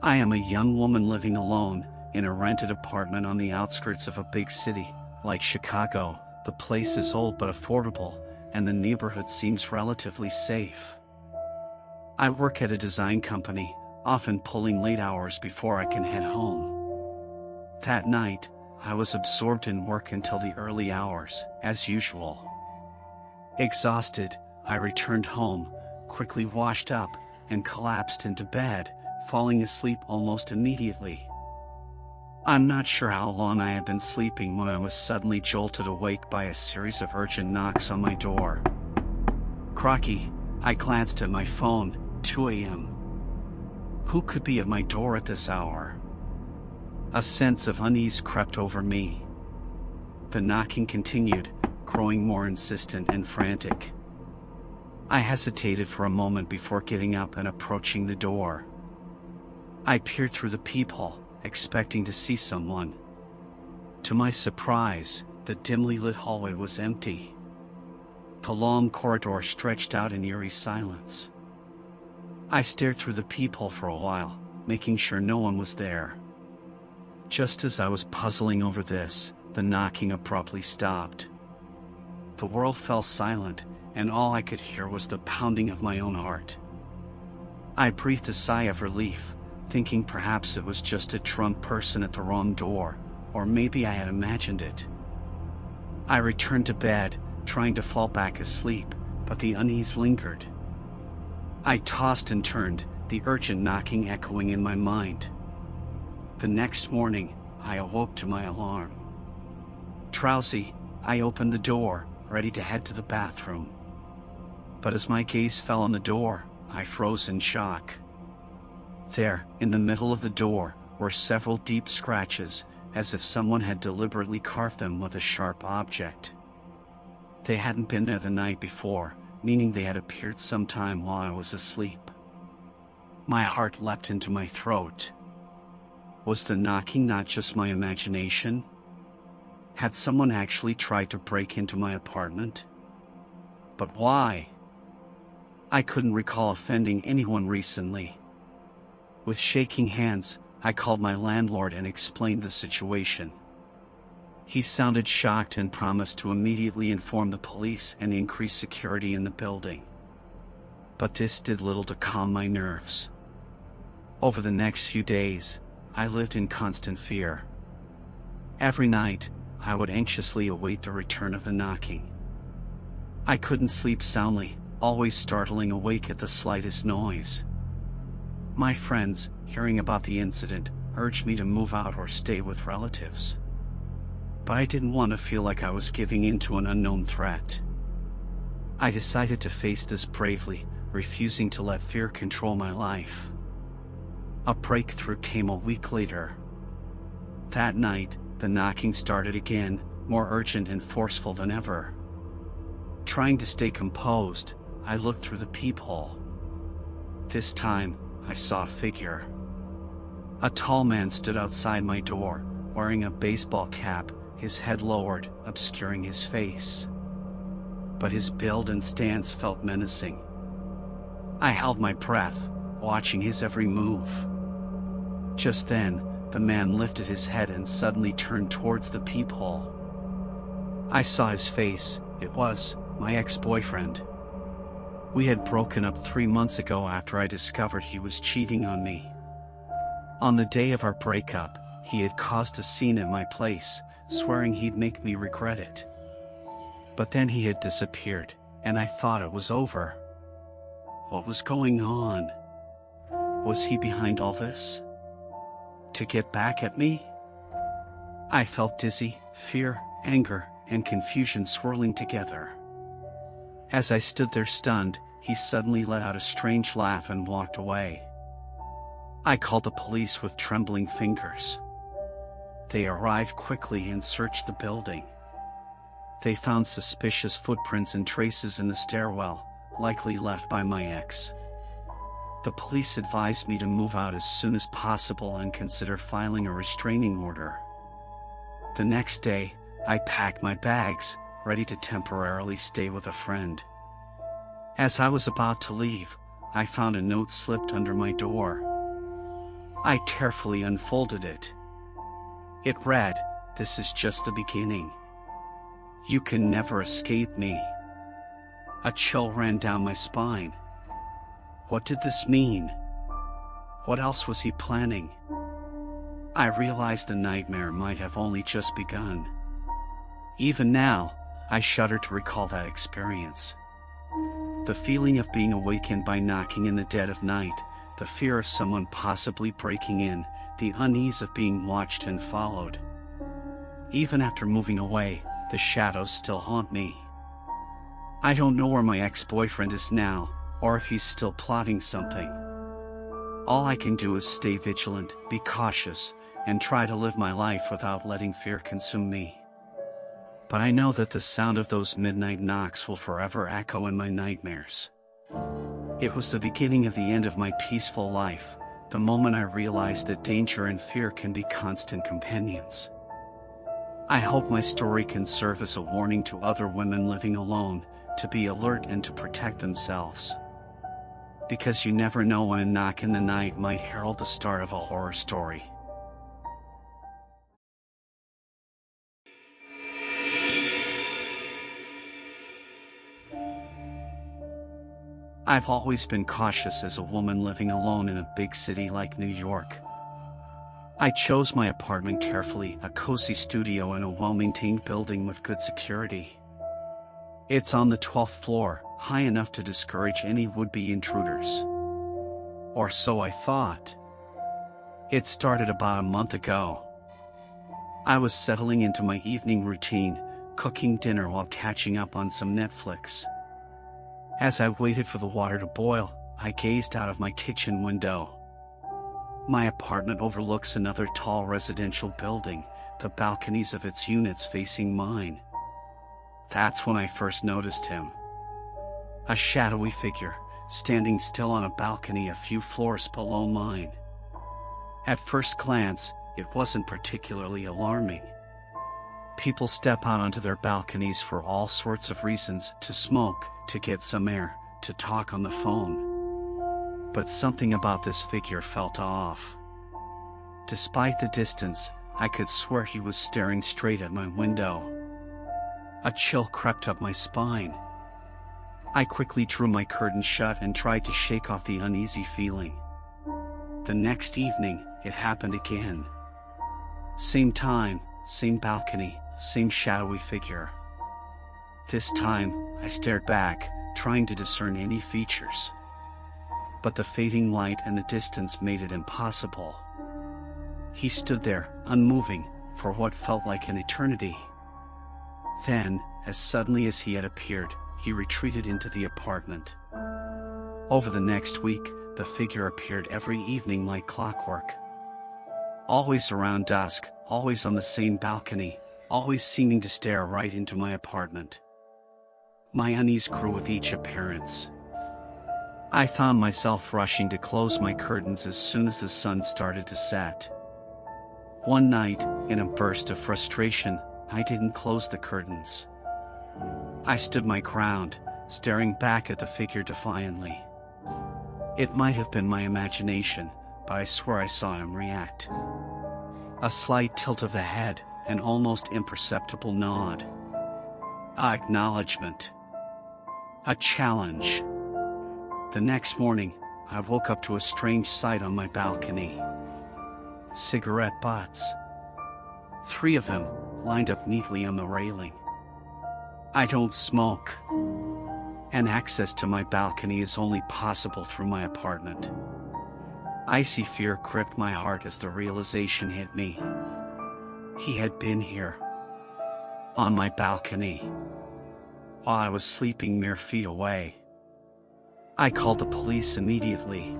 I am a young woman living alone in a rented apartment on the outskirts of a big city, like Chicago. The place is old but affordable, and the neighborhood seems relatively safe. I work at a design company, often pulling late hours before I can head home. That night, I was absorbed in work until the early hours, as usual. Exhausted, I returned home, quickly washed up, and collapsed into bed, falling asleep almost immediately. I'm not sure how long I had been sleeping when I was suddenly jolted awake by a series of urgent knocks on my door. Crocky, I glanced at my phone. 2 a.m. Who could be at my door at this hour? A sense of unease crept over me. The knocking continued, growing more insistent and frantic. I hesitated for a moment before getting up and approaching the door. I peered through the peephole, expecting to see someone. To my surprise, the dimly lit hallway was empty. The long corridor stretched out in eerie silence. I stared through the peephole for a while, making sure no one was there. Just as I was puzzling over this, the knocking abruptly stopped. The world fell silent, and all I could hear was the pounding of my own heart. I breathed a sigh of relief, thinking perhaps it was just a drunk person at the wrong door, or maybe I had imagined it. I returned to bed, trying to fall back asleep, but the unease lingered. I tossed and turned, the urgent knocking echoing in my mind. The next morning, I awoke to my alarm. Drowsy, I opened the door, ready to head to the bathroom. But as my gaze fell on the door, I froze in shock. There, in the middle of the door, were several deep scratches, as if someone had deliberately carved them with a sharp object. They hadn't been there the night before, meaning they had appeared sometime while I was asleep. My heart leapt into my throat. Was the knocking not just my imagination? Had someone actually tried to break into my apartment? But why? I couldn't recall offending anyone recently. With shaking hands, I called my landlord and explained the situation. He sounded shocked and promised to immediately inform the police and increase security in the building. But this did little to calm my nerves. Over the next few days, I lived in constant fear. Every night, I would anxiously await the return of the knocking. I couldn't sleep soundly, always startling awake at the slightest noise. My friends, hearing about the incident, urged me to move out or stay with relatives. But I didn't want to feel like I was giving in to an unknown threat. I decided to face this bravely, refusing to let fear control my life. A breakthrough came a week later. That night, the knocking started again, more urgent and forceful than ever. Trying to stay composed, I looked through the peephole. This time, I saw a figure. A tall man stood outside my door, wearing a baseball cap, his head lowered, obscuring his face. But his build and stance felt menacing. I held my breath, watching his every move. Just then, the man lifted his head and suddenly turned towards the peephole. I saw his face. It was my ex-boyfriend. We had broken up 3 months ago after I discovered he was cheating on me. On the day of our breakup, he had caused a scene at my place, swearing he'd make me regret it. But then he had disappeared, and I thought it was over. What was going on? Was he behind all this? To get back at me? I felt dizzy, fear, anger, and confusion swirling together. As I stood there stunned, he suddenly let out a strange laugh and walked away. I called the police with trembling fingers. They arrived quickly and searched the building. They found suspicious footprints and traces in the stairwell, likely left by my ex. The police advised me to move out as soon as possible and consider filing a restraining order. The next day, I packed my bags, ready to temporarily stay with a friend. As I was about to leave, I found a note slipped under my door. I carefully unfolded it. It read, "This is just the beginning. You can never escape me." A chill ran down my spine. What did this mean? What else was he planning? I realized the nightmare might have only just begun. Even now, I shudder to recall that experience. The feeling of being awakened by knocking in the dead of night, the fear of someone possibly breaking in, the unease of being watched and followed. Even after moving away, the shadows still haunt me. I don't know where my ex-boyfriend is now, or if he's still plotting something. All I can do is stay vigilant, be cautious, and try to live my life without letting fear consume me. But I know that the sound of those midnight knocks will forever echo in my nightmares. It was the beginning of the end of my peaceful life, the moment I realized that danger and fear can be constant companions. I hope my story can serve as a warning to other women living alone, to be alert and to protect themselves. Because you never know when a knock in the night might herald the start of a horror story. I've always been cautious as a woman living alone in a big city like New York. I chose my apartment carefully, a cozy studio in a well-maintained building with good security. It's on the 12th floor, high enough to discourage any would-be intruders. Or so I thought. It started about a month ago. I was settling into my evening routine, cooking dinner while catching up on some Netflix. As I waited for the water to boil, I gazed out of my kitchen window. My apartment overlooks another tall residential building, the balconies of its units facing mine. That's when I first noticed him. A shadowy figure, standing still on a balcony a few floors below mine. At first glance, it wasn't particularly alarming. People step out onto their balconies for all sorts of reasons, to smoke, to get some air, to talk on the phone. But something about this figure felt off. Despite the distance, I could swear he was staring straight at my window. A chill crept up my spine. I quickly drew my curtain shut and tried to shake off the uneasy feeling. The next evening, it happened again. Same time, same balcony, same shadowy figure. This time, I stared back, trying to discern any features. But the fading light and the distance made it impossible. He stood there, unmoving, for what felt like an eternity. Then, as suddenly as he had appeared, he retreated into the apartment. Over the next week, the figure appeared every evening like clockwork. Always around dusk, always on the same balcony, always seeming to stare right into my apartment. My unease grew with each appearance. I found myself rushing to close my curtains as soon as the sun started to set. One night, in a burst of frustration, I didn't close the curtains. I stood my ground, staring back at the figure defiantly. It might have been my imagination, but I swear I saw him react. A slight tilt of the head, an almost imperceptible nod. A acknowledgement. A challenge. The next morning, I woke up to a strange sight on my balcony. Cigarette butts. 3 of them, lined up neatly on the railing. I don't smoke, and access to my balcony is only possible through my apartment. Icy fear gripped my heart as the realization hit me. He had been here, on my balcony, while I was sleeping mere feet away. I called the police immediately.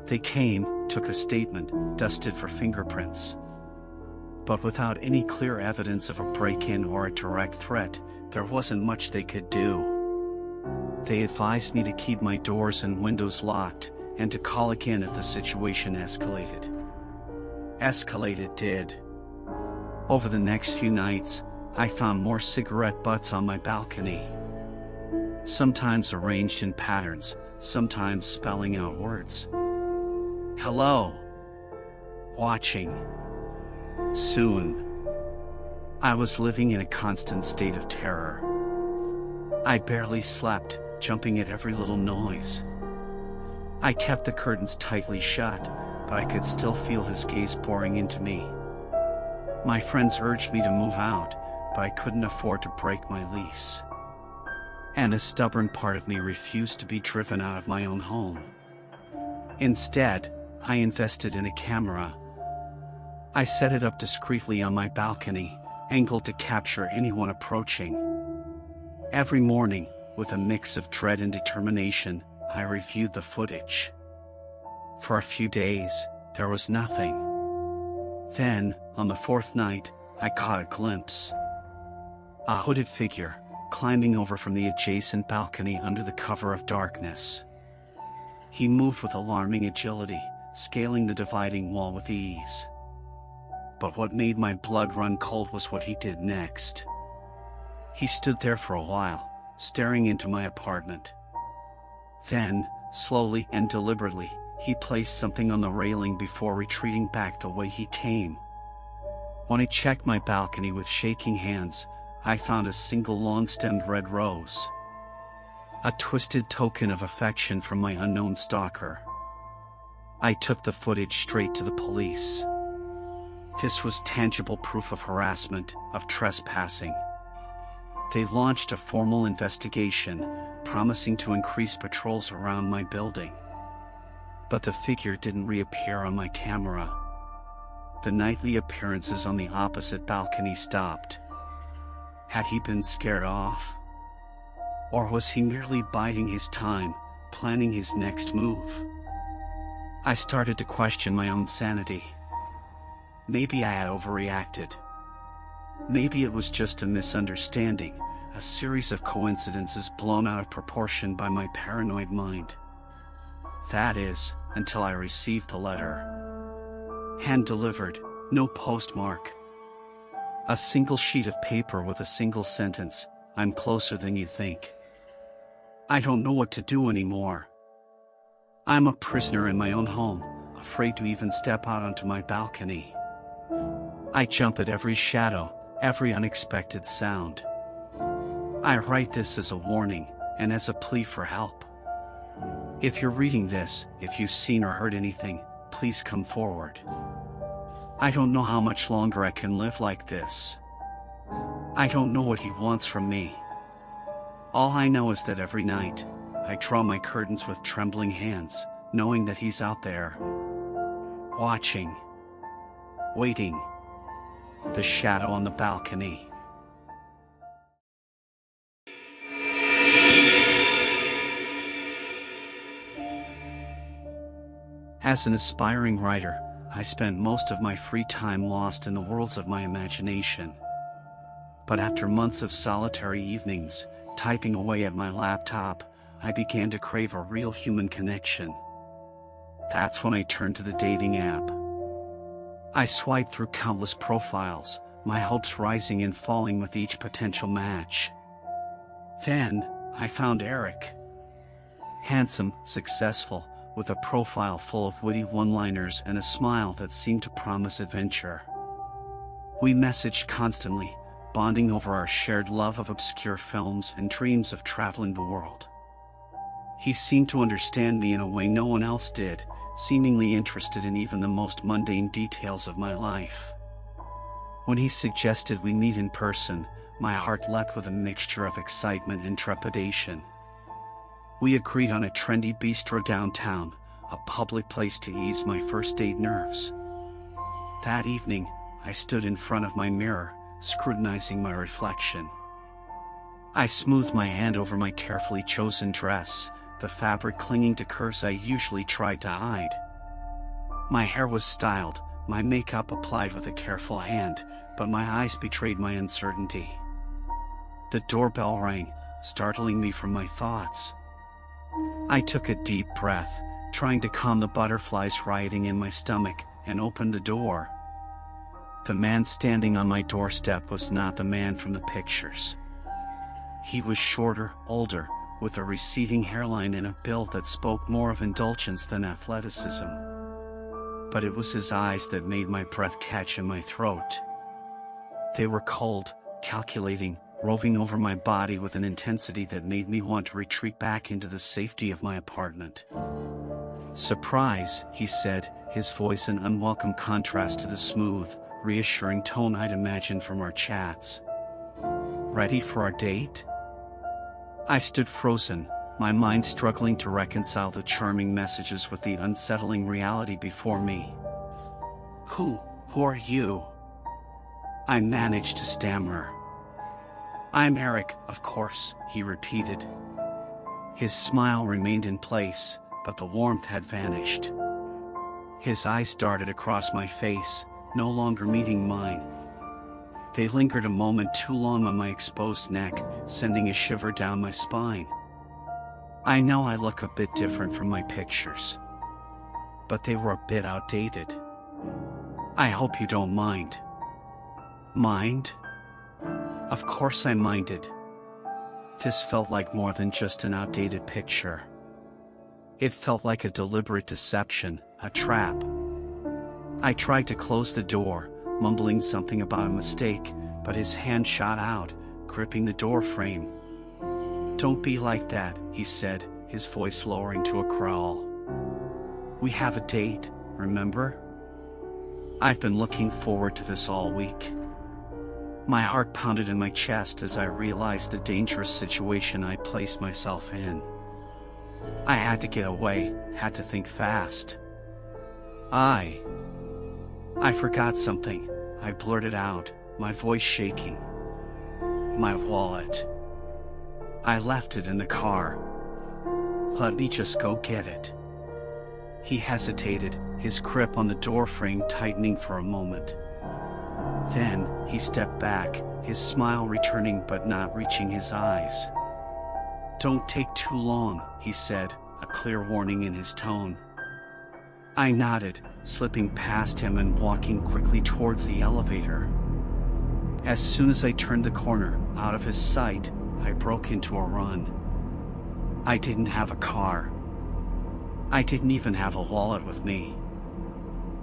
They came, took a statement, dusted for fingerprints. But without any clear evidence of a break-in or a direct threat, there wasn't much they could do. They advised me to keep my doors and windows locked, and to call again if the situation escalated. Escalate it did. Over the next few nights, I found more cigarette butts on my balcony. Sometimes arranged in patterns, sometimes spelling out words. Hello. watching. Soon, I was living in a constant state of terror. I barely slept, jumping at every little noise. I kept the curtains tightly shut, but I could still feel his gaze boring into me. My friends urged me to move out, but I couldn't afford to break my lease. And a stubborn part of me refused to be driven out of my own home. Instead, I invested in a camera. I set it up discreetly on my balcony, angled to capture anyone approaching. Every morning, with a mix of dread and determination, I reviewed the footage. For a few days, there was nothing. Then, on the fourth night, I caught a glimpse. A hooded figure, climbing over from the adjacent balcony under the cover of darkness. He moved with alarming agility, scaling the dividing wall with ease. But what made my blood run cold was what he did next. He stood there for a while, staring into my apartment. Then, slowly and deliberately, he placed something on the railing before retreating back the way he came. When I checked my balcony with shaking hands, I found a single long-stemmed red rose. A twisted token of affection from my unknown stalker. I took the footage straight to the police. This was tangible proof of harassment, of trespassing. They launched a formal investigation, promising to increase patrols around my building. But the figure didn't reappear on my camera. The nightly appearances on the opposite balcony stopped. Had he been scared off? Or was he merely biding his time, planning his next move? I started to question my own sanity. Maybe I had overreacted. Maybe it was just a misunderstanding, a series of coincidences blown out of proportion by my paranoid mind. That is, until I received the letter. Hand-delivered, no postmark. A single sheet of paper with a single sentence, "I'm closer than you think." I don't know what to do anymore. I'm a prisoner in my own home, afraid to even step out onto my balcony. I jump at every shadow, every unexpected sound. I write this as a warning, and as a plea for help. If you're reading this, if you've seen or heard anything, please come forward. I don't know how much longer I can live like this. I don't know what he wants from me. All I know is that every night, I draw my curtains with trembling hands, knowing that he's out there. Watching. Waiting. The shadow on the balcony. As an aspiring writer, I spent most of my free time lost in the worlds of my imagination. But after months of solitary evenings, typing away at my laptop, I began to crave a real human connection. That's when I turned to the dating app. I swiped through countless profiles, my hopes rising and falling with each potential match. Then, I found Eric. Handsome, successful, with a profile full of witty one-liners and a smile that seemed to promise adventure. We messaged constantly, bonding over our shared love of obscure films and dreams of traveling the world. He seemed to understand me in a way no one else did, seemingly interested in even the most mundane details of my life. When he suggested we meet in person, my heart leapt with a mixture of excitement and trepidation. We agreed on a trendy bistro downtown, a public place to ease my first date nerves. That evening, I stood in front of my mirror, scrutinizing my reflection. I smoothed my hand over my carefully chosen dress, the fabric clinging to curves I usually tried to hide. My hair was styled, my makeup applied with a careful hand, but my eyes betrayed my uncertainty. The doorbell rang, startling me from my thoughts. I took a deep breath, trying to calm the butterflies rioting in my stomach, and opened the door. The man standing on my doorstep was not the man from the pictures. He was shorter, older, with a receding hairline and a build that spoke more of indulgence than athleticism. but it was his eyes that made my breath catch in my throat. They were cold, calculating, roving over my body with an intensity that made me want to retreat back into the safety of my apartment. "Surprise," he said, his voice an unwelcome contrast to the smooth, reassuring tone I'd imagined from our chats. "Ready for our date?" I stood frozen, my mind struggling to reconcile the charming messages with the unsettling reality before me. Who are you?" I managed to stammer. "I'm Eric, of course," he repeated. His smile remained in place, but the warmth had vanished. His eyes darted across my face, no longer meeting mine. They lingered a moment too long on my exposed neck, sending a shiver down my spine. I know I look a bit different from my pictures, but they were a bit outdated. "I hope you don't mind." Mind? Of course I minded. This felt like more than just an outdated picture. It felt like a deliberate deception, a trap. I tried to close the door, mumbling something about a mistake, but his hand shot out, gripping the door frame. "Don't be like that," he said, his voice lowering to a growl. "We have a date, remember? I've been looking forward to this all week." My heart pounded in my chest as I realized the dangerous situation I'd placed myself in. I had to get away, had to think fast. I forgot something, I blurted out, my voice shaking. "My wallet. I left it in the car. Let me just go get it." He hesitated, his grip on the doorframe tightening for a moment. Then, he stepped back, his smile returning but not reaching his eyes. "Don't take too long," he said, a clear warning in his tone. I nodded, slipping past him and walking quickly towards the elevator. As soon as I turned the corner, out of his sight, I broke into a run. I didn't have a car. I didn't even have a wallet with me.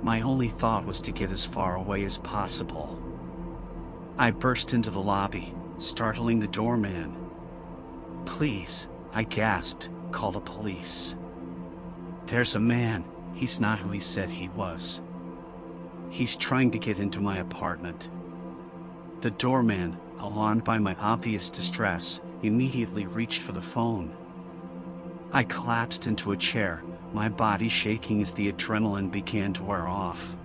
My only thought was to get as far away as possible. I burst into the lobby, startling the doorman. "Please," I gasped, "call the police. There's a man, he's not who he said he was. He's trying to get into my apartment." The doorman, alarmed by my obvious distress, immediately reached for the phone. I collapsed into a chair, my body shaking as the adrenaline began to wear off.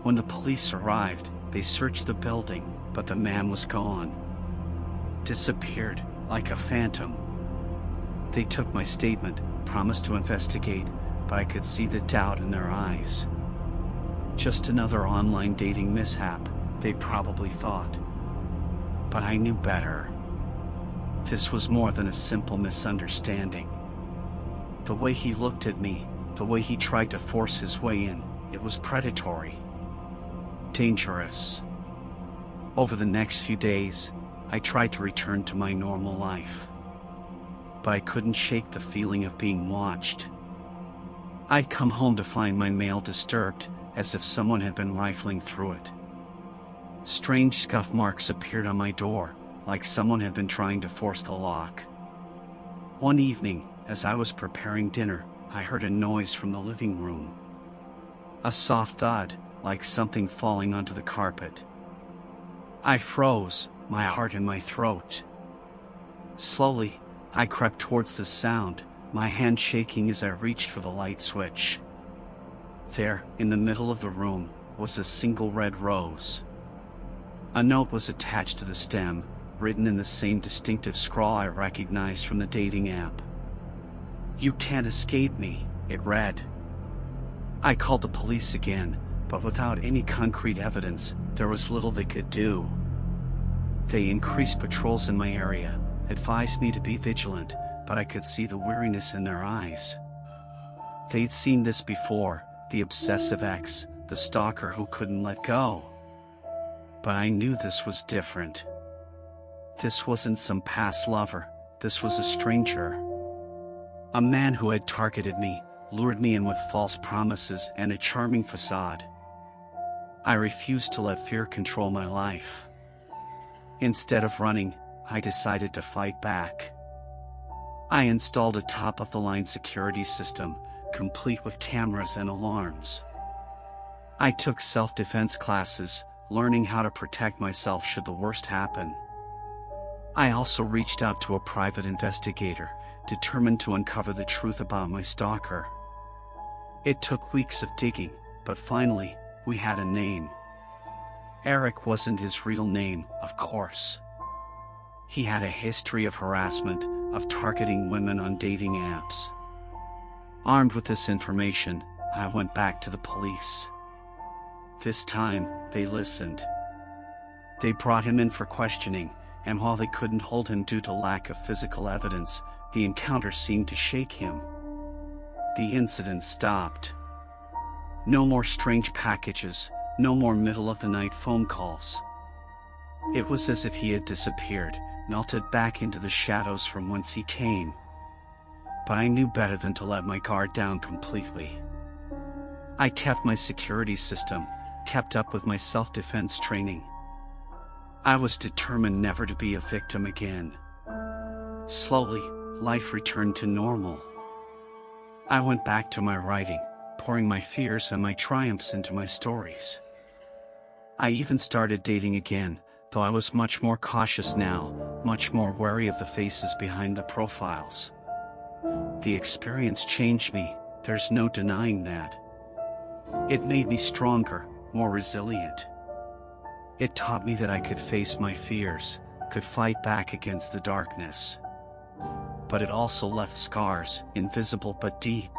When the police arrived, they searched the building, but the man was gone. Disappeared, like a phantom. They took my statement, promised to investigate, but I could see the doubt in their eyes. Just another online dating mishap, they probably thought. But I knew better. This was more than a simple misunderstanding. The way he looked at me, the way he tried to force his way in, it was predatory. Dangerous. Over the next few days, I tried to return to my normal life. But I couldn't shake the feeling of being watched. I'd come home to find my mail disturbed, as if someone had been rifling through it. Strange scuff marks appeared on my door, like someone had been trying to force the lock. One evening, as I was preparing dinner, I heard a noise from the living room. A soft thud, like something falling onto the carpet. I froze, my heart in my throat. Slowly, I crept towards the sound, my hand shaking as I reached for the light switch. There, in the middle of the room, was a single red rose. A note was attached to the stem, written in the same distinctive scrawl I recognized from the dating app. "You can't escape me," it read. I called the police again, but without any concrete evidence, there was little they could do. They increased patrols in my area, advised me to be vigilant, but I could see the weariness in their eyes. They'd seen this before, the obsessive ex, the stalker who couldn't let go. But I knew this was different. This wasn't some past lover, this was a stranger. A man who had targeted me, lured me in with false promises and a charming facade. I refused to let fear control my life. Instead of running, I decided to fight back. I installed a top-of-the-line security system, complete with cameras and alarms. I took self-defense classes, learning how to protect myself should the worst happen. I also reached out to a private investigator, determined to uncover the truth about my stalker. It took weeks of digging, but finally, we had a name. Eric wasn't his real name, of course. He had a history of harassment, of targeting women on dating apps. Armed with this information, I went back to the police. This time, they listened. They brought him in for questioning, and while they couldn't hold him due to lack of physical evidence, the encounter seemed to shake him. The incident stopped. No more strange packages, no more middle-of-the-night phone calls. It was as if he had disappeared, melted back into the shadows from whence he came. But I knew better than to let my guard down completely. I kept my security system, kept up with my self-defense training. I was determined never to be a victim again. Slowly, life returned to normal. I went back to my writing, pouring my fears and my triumphs into my stories. I even started dating again, though I was much more cautious now, much more wary of the faces behind the profiles. The experience changed me, there's no denying that. It made me stronger, more resilient. It taught me that I could face my fears, could fight back against the darkness. But it also left scars, invisible but deep.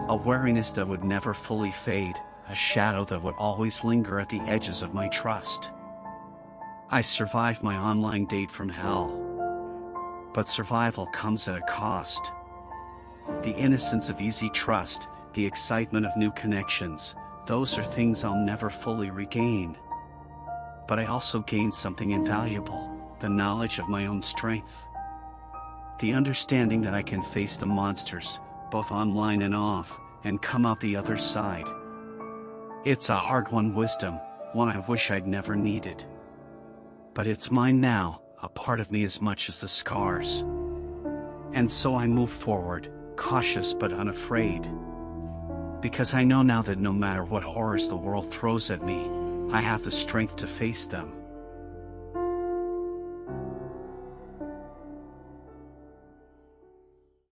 A wariness that would never fully fade, a shadow that would always linger at the edges of my trust. I survived my online date from hell. But survival comes at a cost. The innocence of easy trust, the excitement of new connections, those are things I'll never fully regain. But I also gained something invaluable, the knowledge of my own strength. The understanding that I can face the monsters, both online and off, and come out the other side. It's a hard-won wisdom, one I wish I'd never needed. But it's mine now, a part of me as much as the scars. And so I move forward, cautious but unafraid. Because I know now that no matter what horrors the world throws at me, I have the strength to face them.